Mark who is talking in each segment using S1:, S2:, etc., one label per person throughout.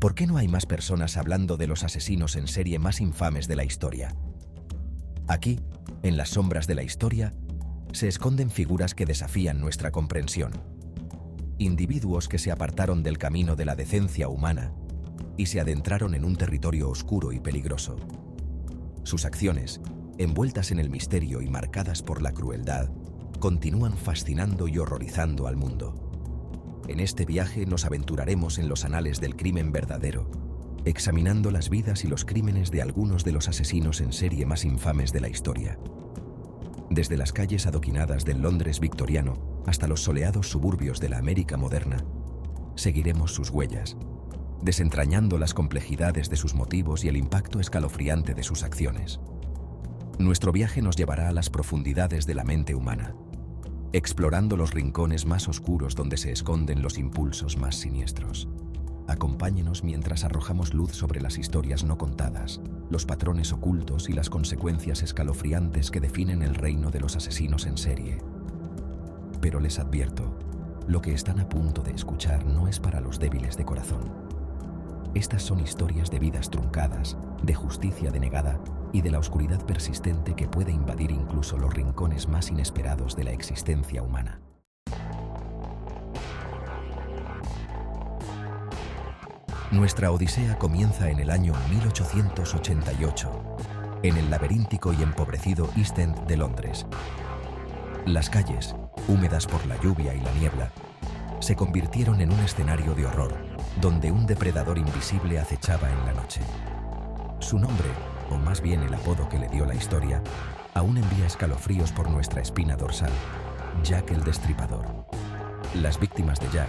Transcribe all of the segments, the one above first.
S1: ¿Por qué no hay más personas hablando de los asesinos en serie más infames de la historia? Aquí, en las sombras de la historia, se esconden figuras que desafían nuestra comprensión. Individuos que se apartaron del camino de la decencia humana y se adentraron en un territorio oscuro y peligroso. Sus acciones, envueltas en el misterio y marcadas por la crueldad, continúan fascinando y horrorizando al mundo. En este viaje nos aventuraremos en los anales del crimen verdadero, examinando las vidas y los crímenes de algunos de los asesinos en serie más infames de la historia. Desde las calles adoquinadas del Londres victoriano hasta los soleados suburbios de la América moderna, seguiremos sus huellas, desentrañando las complejidades de sus motivos y el impacto escalofriante de sus acciones. Nuestro viaje nos llevará a las profundidades de la mente humana, explorando los rincones más oscuros donde se esconden los impulsos más siniestros. Acompáñenos mientras arrojamos luz sobre las historias no contadas, los patrones ocultos y las consecuencias escalofriantes que definen el reino de los asesinos en serie. Pero les advierto, lo que están a punto de escuchar no es para los débiles de corazón. Estas son historias de vidas truncadas, de justicia denegada y de la oscuridad persistente que puede invadir incluso los rincones más inesperados de la existencia humana. Nuestra odisea comienza en el año 1888, en el laberíntico y empobrecido East End de Londres. Las calles, húmedas por la lluvia y la niebla, se convirtieron en un escenario de horror, donde un depredador invisible acechaba en la noche. Su nombre, o más bien el apodo que le dio la historia, aún envía escalofríos por nuestra espina dorsal: Jack el Destripador. Las víctimas de Jack,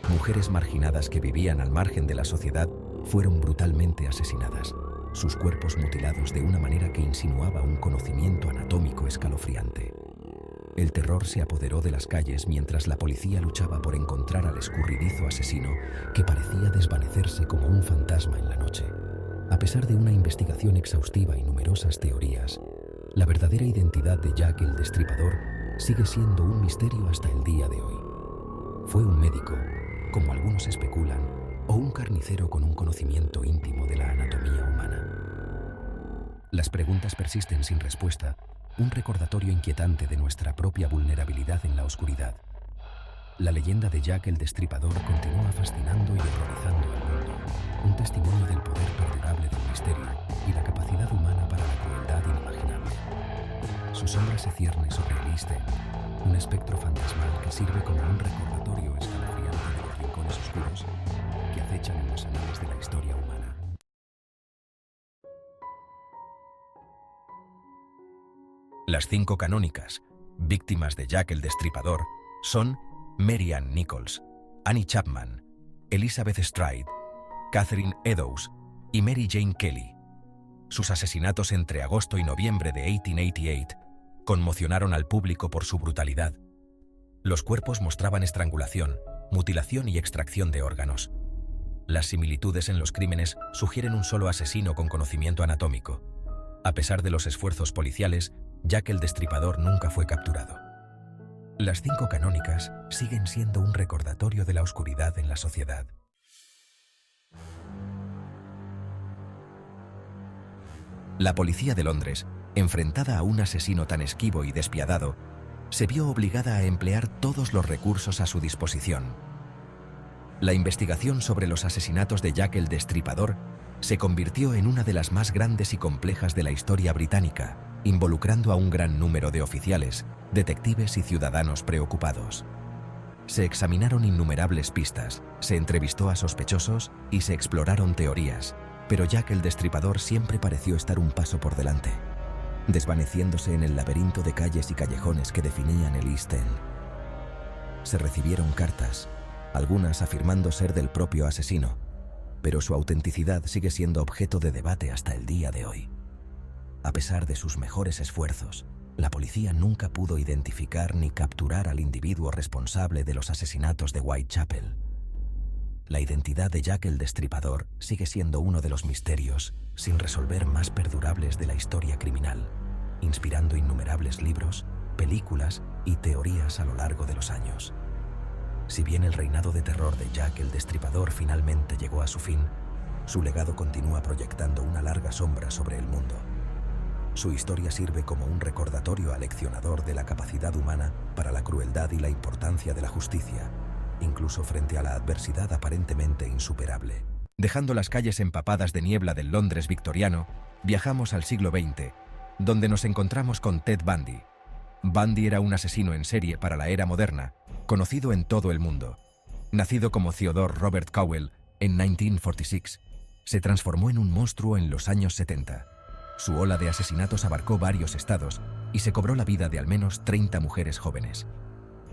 S1: mujeres marginadas que vivían al margen de la sociedad, fueron brutalmente asesinadas, sus cuerpos mutilados de una manera que insinuaba un conocimiento anatómico escalofriante. El terror se apoderó de las calles mientras la policía luchaba por encontrar al escurridizo asesino que parecía desvanecerse como un fantasma en la noche. A pesar de una investigación exhaustiva y numerosas teorías, la verdadera identidad de Jack el Destripador sigue siendo un misterio hasta el día de hoy. ¿Fue un médico, como algunos especulan, o un carnicero con un conocimiento íntimo de la anatomía humana? Las preguntas persisten sin respuesta, un recordatorio inquietante de nuestra propia vulnerabilidad en la oscuridad. La leyenda de Jack el Destripador continúa fascinando y horrorizando al mundo, un testimonio del poder perdurable del misterio y la capacidad humana para la crueldad inimaginable. Su sombra se cierne sobre el East End, un espectro fantasmal que sirve como un recordatorio escalofriante de los rincones oscuros que acechan en los anales de la historia humana. Las 5 canónicas, víctimas de Jack el Destripador, son Mary Ann Nichols, Annie Chapman, Elizabeth Stride, Catherine Eddowes y Mary Jane Kelly. Sus asesinatos entre agosto y noviembre de 1888 conmocionaron al público por su brutalidad. Los cuerpos mostraban estrangulación, mutilación y extracción de órganos. Las similitudes en los crímenes sugieren un solo asesino con conocimiento anatómico. A pesar de los esfuerzos policiales, Jack el Destripador nunca fue capturado. Las 5 canónicas siguen siendo un recordatorio de la oscuridad en la sociedad. La policía de Londres, enfrentada a un asesino tan esquivo y despiadado, se vio obligada a emplear todos los recursos a su disposición. La investigación sobre los asesinatos de Jack el Destripador se convirtió en una de las más grandes y complejas de la historia británica, involucrando a un gran número de oficiales, detectives y ciudadanos preocupados. Se examinaron innumerables pistas, se entrevistó a sospechosos y se exploraron teorías, pero Jack el Destripador siempre pareció estar un paso por delante, desvaneciéndose en el laberinto de calles y callejones que definían el East End. Se recibieron cartas, algunas afirmando ser del propio asesino, pero su autenticidad sigue siendo objeto de debate hasta el día de hoy. A pesar de sus mejores esfuerzos, la policía nunca pudo identificar ni capturar al individuo responsable de los asesinatos de Whitechapel. La identidad de Jack el Destripador sigue siendo uno de los misterios sin resolver más perdurables de la historia criminal, inspirando innumerables libros, películas y teorías a lo largo de los años. Si bien el reinado de terror de Jack el Destripador finalmente llegó a su fin, Su legado continúa proyectando una larga sombra sobre el mundo. Su historia sirve como un recordatorio aleccionador de la capacidad humana para la crueldad y la importancia de la justicia, incluso frente a la adversidad aparentemente insuperable. Dejando las calles empapadas de niebla del Londres victoriano, viajamos al siglo XX, donde nos encontramos con Ted Bundy. Bundy era un asesino en serie para la era moderna, conocido en todo el mundo. Nacido como Theodore Robert Cowell en 1946, se transformó en un monstruo en los años 70. Su ola de asesinatos abarcó varios estados y se cobró la vida de al menos 30 mujeres jóvenes.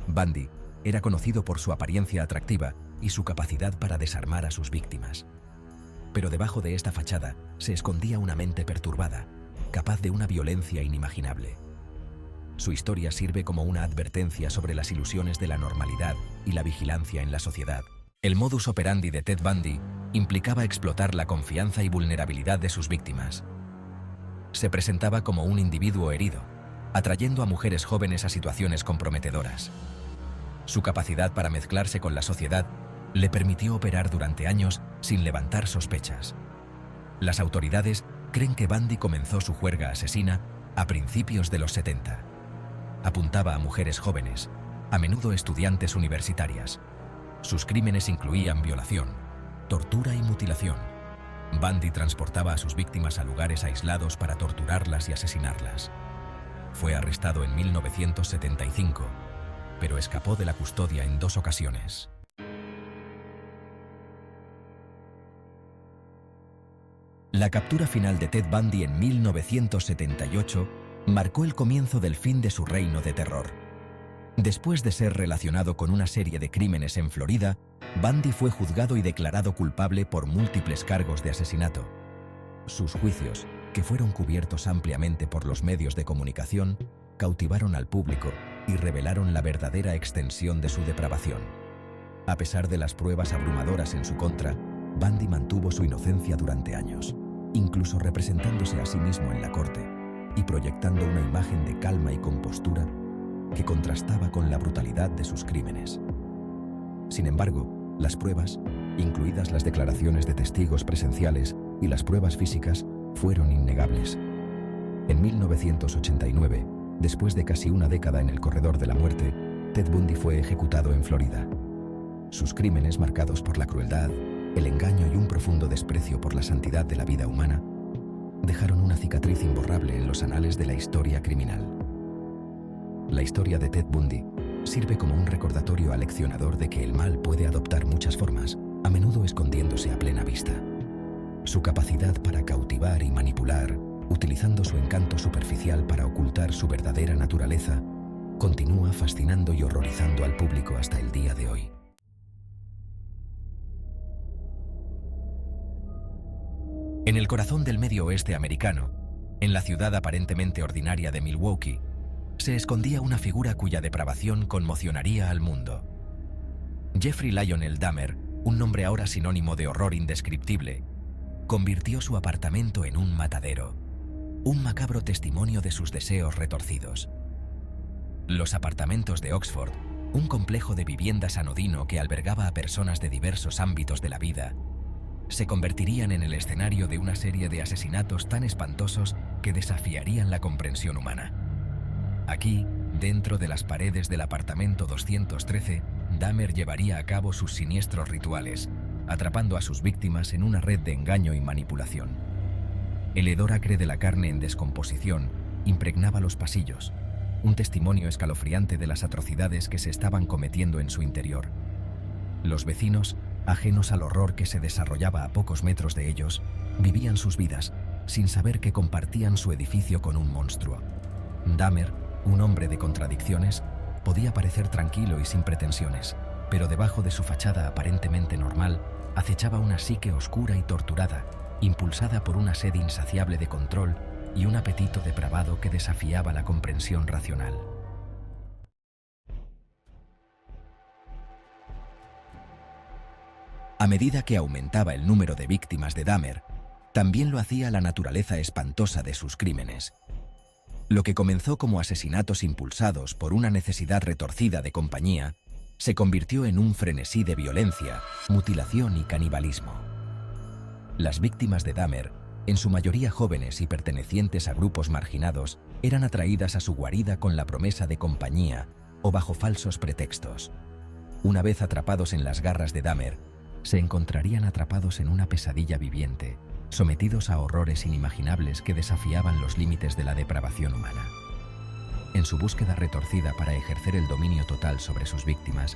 S1: Bundy era conocido por su apariencia atractiva y su capacidad para desarmar a sus víctimas. Pero debajo de esta fachada se escondía una mente perturbada, capaz de una violencia inimaginable. Su historia sirve como una advertencia sobre las ilusiones de la normalidad y la vigilancia en la sociedad. El modus operandi de Ted Bundy implicaba explotar la confianza y vulnerabilidad de sus víctimas. Se presentaba como un individuo herido, atrayendo a mujeres jóvenes a situaciones comprometedoras. Su capacidad para mezclarse con la sociedad le permitió operar durante años sin levantar sospechas. Las autoridades creen que Bundy comenzó su juerga asesina a principios de los 70. Apuntaba a mujeres jóvenes, a menudo estudiantes universitarias. Sus crímenes incluían violación, tortura y mutilación. Bundy transportaba a sus víctimas a lugares aislados para torturarlas y asesinarlas. Fue arrestado en 1975, pero escapó de la custodia en 2 ocasiones. La captura final de Ted Bundy en 1978 marcó el comienzo del fin de su reino de terror. Después de ser relacionado con una serie de crímenes en Florida, Bundy fue juzgado y declarado culpable por múltiples cargos de asesinato. Sus juicios, que fueron cubiertos ampliamente por los medios de comunicación, cautivaron al público y revelaron la verdadera extensión de su depravación. A pesar de las pruebas abrumadoras en su contra, Bundy mantuvo su inocencia durante años, incluso representándose a sí mismo en la corte y proyectando una imagen de calma y compostura que contrastaba con la brutalidad de sus crímenes. Sin embargo, las pruebas, incluidas las declaraciones de testigos presenciales y las pruebas físicas, fueron innegables. En 1989, después de casi una década en el corredor de la muerte, Ted Bundy fue ejecutado en Florida. Sus crímenes, marcados por la crueldad, el engaño y un profundo desprecio por la santidad de la vida humana, dejaron una cicatriz imborrable en los anales de la historia criminal. La historia de Ted Bundy sirve como un recordatorio aleccionador de que el mal puede adoptar muchas formas, a menudo escondiéndose a plena vista. Su capacidad para cautivar y manipular, utilizando su encanto superficial para ocultar su verdadera naturaleza, continúa fascinando y horrorizando al público hasta el día de hoy. En el corazón del medio oeste americano, en la ciudad aparentemente ordinaria de Milwaukee, se escondía una figura cuya depravación conmocionaría al mundo. Jeffrey Lionel Dahmer, un nombre ahora sinónimo de horror indescriptible, convirtió su apartamento en un matadero, un macabro testimonio de sus deseos retorcidos. Los apartamentos de Oxford, un complejo de viviendas anodino que albergaba a personas de diversos ámbitos de la vida, se convertirían en el escenario de una serie de asesinatos tan espantosos que desafiarían la comprensión humana. Aquí, dentro de las paredes del apartamento 213, Dahmer llevaría a cabo sus siniestros rituales, atrapando a sus víctimas en una red de engaño y manipulación. El hedor acre de la carne en descomposición impregnaba los pasillos, un testimonio escalofriante de las atrocidades que se estaban cometiendo en su interior. Los vecinos, ajenos al horror que se desarrollaba a pocos metros de ellos, vivían sus vidas, sin saber que compartían su edificio con un monstruo. Dahmer, un hombre de contradicciones, podía parecer tranquilo y sin pretensiones, pero debajo de su fachada aparentemente normal, acechaba una psique oscura y torturada, impulsada por una sed insaciable de control y un apetito depravado que desafiaba la comprensión racional. A medida que aumentaba el número de víctimas de Dahmer, también lo hacía la naturaleza espantosa de sus crímenes. Lo que comenzó como asesinatos impulsados por una necesidad retorcida de compañía, se convirtió en un frenesí de violencia, mutilación y canibalismo. Las víctimas de Dahmer, en su mayoría jóvenes y pertenecientes a grupos marginados, eran atraídas a su guarida con la promesa de compañía o bajo falsos pretextos. Una vez atrapados en las garras de Dahmer, se encontrarían atrapados en una pesadilla viviente, sometidos a horrores inimaginables que desafiaban los límites de la depravación humana. En su búsqueda retorcida para ejercer el dominio total sobre sus víctimas,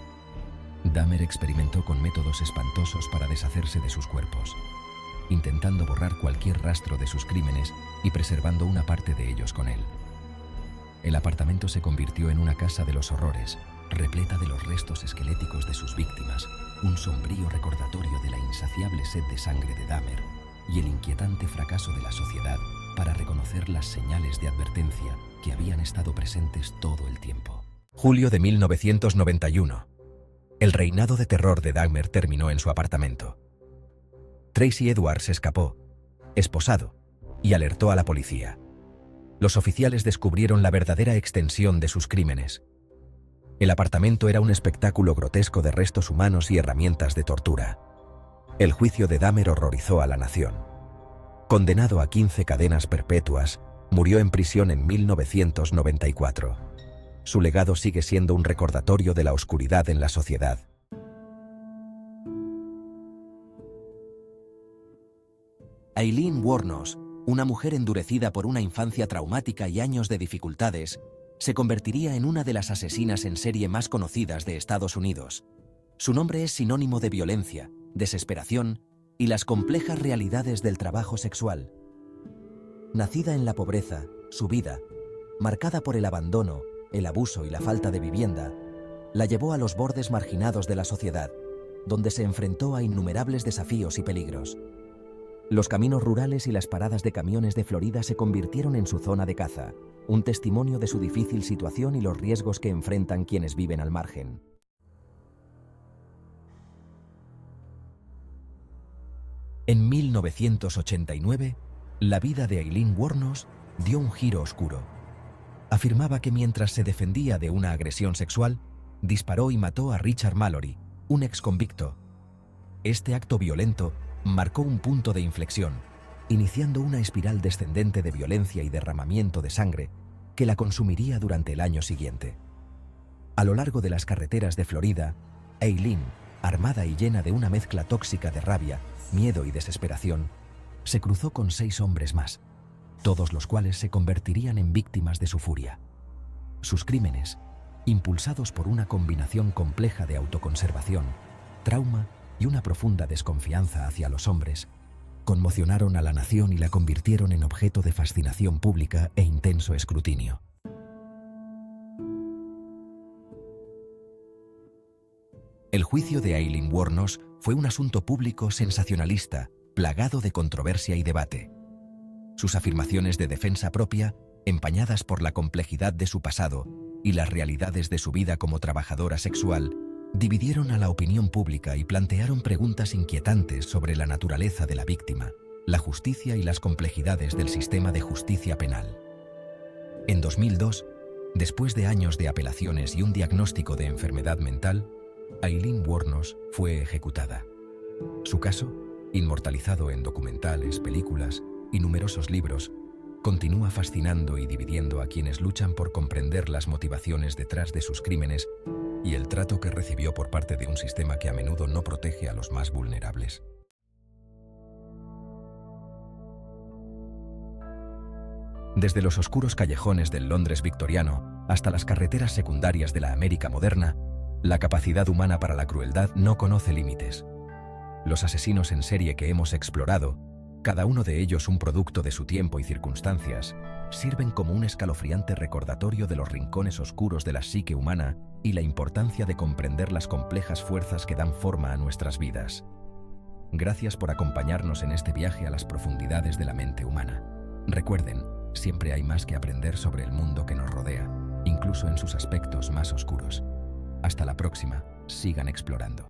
S1: Dahmer experimentó con métodos espantosos para deshacerse de sus cuerpos, intentando borrar cualquier rastro de sus crímenes y preservando una parte de ellos con él. El apartamento se convirtió en una casa de los horrores, repleta de los restos esqueléticos de sus víctimas, un sombrío recordatorio de la insaciable sed de sangre de Dahmer y el inquietante fracaso de la sociedad para reconocer las señales de advertencia que habían estado presentes todo el tiempo. Julio de 1991. El reinado de terror de Dahmer terminó en su apartamento. Tracy Edwards escapó, esposado, y alertó a la policía. Los oficiales descubrieron la verdadera extensión de sus crímenes. El apartamento era un espectáculo grotesco de restos humanos y herramientas de tortura. El juicio de Dahmer horrorizó a la nación. Condenado a 15 cadenas perpetuas, murió en prisión en 1994. Su legado sigue siendo un recordatorio de la oscuridad en la sociedad. Aileen Wuornos, una mujer endurecida por una infancia traumática y años de dificultades, se convertiría en una de las asesinas en serie más conocidas de Estados Unidos. Su nombre es sinónimo de violencia, desesperación y las complejas realidades del trabajo sexual. Nacida en la pobreza, su vida, marcada por el abandono, el abuso y la falta de vivienda, la llevó a los bordes marginados de la sociedad, donde se enfrentó a innumerables desafíos y peligros. Los caminos rurales y las paradas de camiones de Florida se convirtieron en su zona de caza, un testimonio de su difícil situación y los riesgos que enfrentan quienes viven al margen. En 1989, la vida de Aileen Wuornos dio un giro oscuro. Afirmaba que mientras se defendía de una agresión sexual, disparó y mató a Richard Mallory, un exconvicto. Este acto violento marcó un punto de inflexión, iniciando una espiral descendente de violencia y derramamiento de sangre que la consumiría durante el año siguiente. A lo largo de las carreteras de Florida, Aileen, armada y llena de una mezcla tóxica de rabia, miedo y desesperación, se cruzó con 6 hombres más, todos los cuales se convertirían en víctimas de su furia. Sus crímenes, impulsados por una combinación compleja de autoconservación, trauma y una profunda desconfianza hacia los hombres, conmocionaron a la nación y la convirtieron en objeto de fascinación pública e intenso escrutinio. El juicio de Aileen Wuornos fue un asunto público sensacionalista, plagado de controversia y debate. Sus afirmaciones de defensa propia, empañadas por la complejidad de su pasado y las realidades de su vida como trabajadora sexual, dividieron a la opinión pública y plantearon preguntas inquietantes sobre la naturaleza de la víctima, la justicia y las complejidades del sistema de justicia penal. En 2002, después de años de apelaciones y un diagnóstico de enfermedad mental, Aileen Wuornos fue ejecutada. Su caso, inmortalizado en documentales, películas y numerosos libros, continúa fascinando y dividiendo a quienes luchan por comprender las motivaciones detrás de sus crímenes y el trato que recibió por parte de un sistema que a menudo no protege a los más vulnerables. Desde los oscuros callejones del Londres victoriano hasta las carreteras secundarias de la América moderna, la capacidad humana para la crueldad no conoce límites. Los asesinos en serie que hemos explorado, cada uno de ellos un producto de su tiempo y circunstancias, sirven como un escalofriante recordatorio de los rincones oscuros de la psique humana y la importancia de comprender las complejas fuerzas que dan forma a nuestras vidas. Gracias por acompañarnos en este viaje a las profundidades de la mente humana. Recuerden, siempre hay más que aprender sobre el mundo que nos rodea, incluso en sus aspectos más oscuros. Hasta la próxima, sigan explorando.